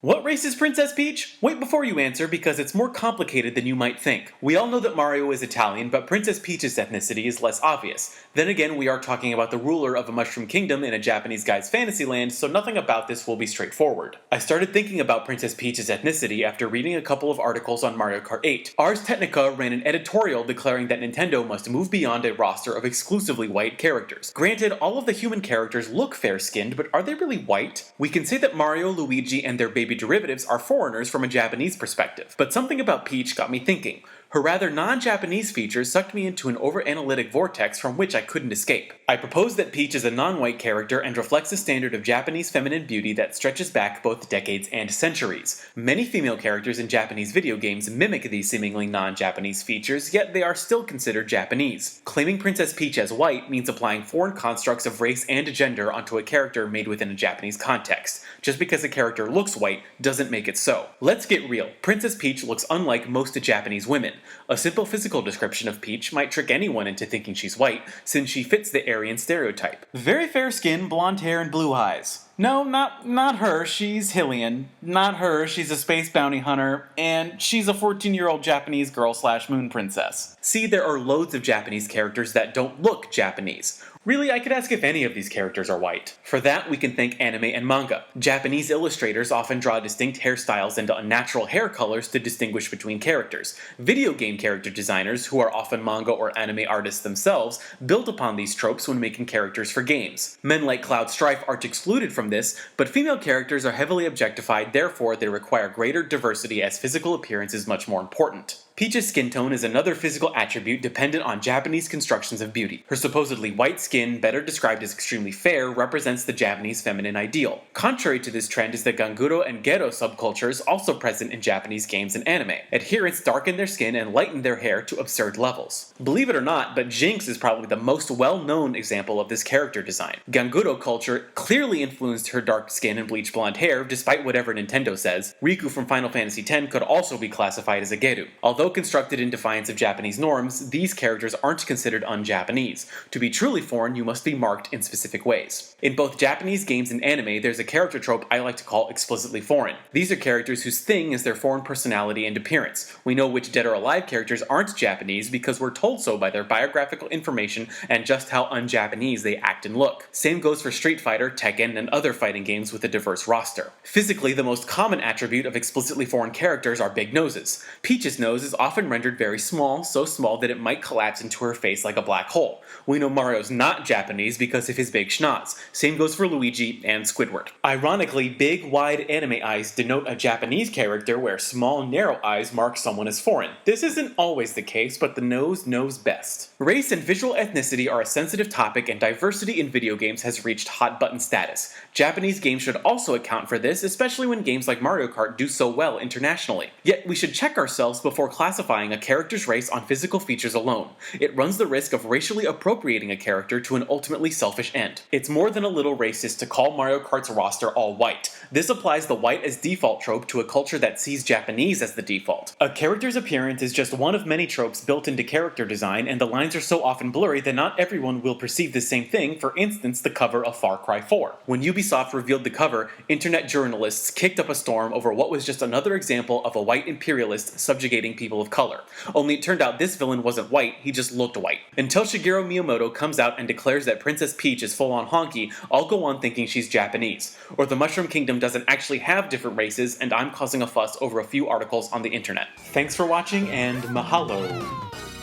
What race is Princess Peach? Wait before you answer because it's more complicated than you might think. We all know that Mario is Italian, but Princess Peach's ethnicity is less obvious. Then again, we are talking about the ruler of a mushroom kingdom in a Japanese guy's fantasy land, so nothing about this will be straightforward. I started thinking about Princess Peach's ethnicity after reading a couple of articles on Mario Kart 8. Ars Technica ran an editorial declaring that Nintendo must move beyond a roster of exclusively white characters. Granted, all of the human characters look fair-skinned, but are they really white? We can say that Mario, Luigi, and their baby derivatives are foreigners from a Japanese perspective, but something about Peach got me thinking. Her rather non-Japanese features sucked me into an over-analytic vortex from which I couldn't escape. I propose that Peach is a non-white character and reflects a standard of Japanese feminine beauty that stretches back both decades and centuries. Many female characters in Japanese video games mimic these seemingly non-Japanese features, yet they are still considered Japanese. Claiming Princess Peach as white means applying foreign constructs of race and gender onto a character made within a Japanese context. Just because a character looks white doesn't make it so. Let's get real. Princess Peach looks unlike most Japanese women. A simple physical description of Peach might trick anyone into thinking she's white, since she fits the Aryan stereotype. Very fair skin, blonde hair, and blue eyes. No, not her, she's Hylian. Not her, she's a space bounty hunter, and she's a 14-year-old Japanese girl / moon princess. See, there are loads of Japanese characters that don't look Japanese. Really, I could ask if any of these characters are white. For that, we can thank anime and manga. Japanese illustrators often draw distinct hairstyles and unnatural hair colors to distinguish between characters. Video game character designers, who are often manga or anime artists themselves, built upon these tropes when making characters for games. Men like Cloud Strife aren't excluded from this, but female characters are heavily objectified, therefore they require greater diversity as physical appearance is much more important. Peach's skin tone is another physical attribute dependent on Japanese constructions of beauty. Her supposedly white skin, better described as extremely fair, represents the Japanese feminine ideal. Contrary to this trend is the Ganguro and Gero subcultures also present in Japanese games and anime. Adherents darken their skin and lighten their hair to absurd levels. Believe it or not, but Jinx is probably the most well-known example of this character design. Ganguro culture clearly influenced her dark skin and bleach blonde hair, despite whatever Nintendo says. Riku from Final Fantasy X could also be classified as a Geru. Although constructed in defiance of Japanese norms, these characters aren't considered un-Japanese. To be truly foreign, you must be marked in specific ways. In both Japanese games and anime, there's a character trope I like to call explicitly foreign. These are characters whose thing is their foreign personality and appearance. We know which dead or alive characters aren't Japanese because we're told so by their biographical information and just how un-Japanese they act and look. Same goes for Street Fighter, Tekken, and other fighting games with a diverse roster. Physically, the most common attribute of explicitly foreign characters are big noses. Peach's nose is often rendered very small, so small that it might collapse into her face like a black hole. We know Mario's not Japanese because of his big schnoz. Same goes for Luigi and Squidward. Ironically, big, wide anime eyes denote a Japanese character where small, narrow eyes mark someone as foreign. This isn't always the case, but the nose knows best. Race and visual ethnicity are a sensitive topic, and diversity in video games has reached hot button status. Japanese games should also account for this, especially when games like Mario Kart do so well internationally. Yet we should check ourselves before classifying a character's race on physical features alone. It runs the risk of racially appropriating a character to an ultimately selfish end. It's more than a little racist to call Mario Kart's roster all white. This applies the white as default trope to a culture that sees Japanese as the default. A character's appearance is just one of many tropes built into character design, and the lines are so often blurry that not everyone will perceive the same thing, for instance the cover of Far Cry 4. When Ubisoft revealed the cover, internet journalists kicked up a storm over what was just another example of a white imperialist subjugating people of color. Only it turned out this villain wasn't white, he just looked white. Until Shigeru Miyamoto comes out and declares that Princess Peach is full-on honky, I'll go on thinking she's Japanese. Or the Mushroom Kingdom doesn't actually have different races, and I'm causing a fuss over a few articles on the internet. Thanks for watching, and mahalo!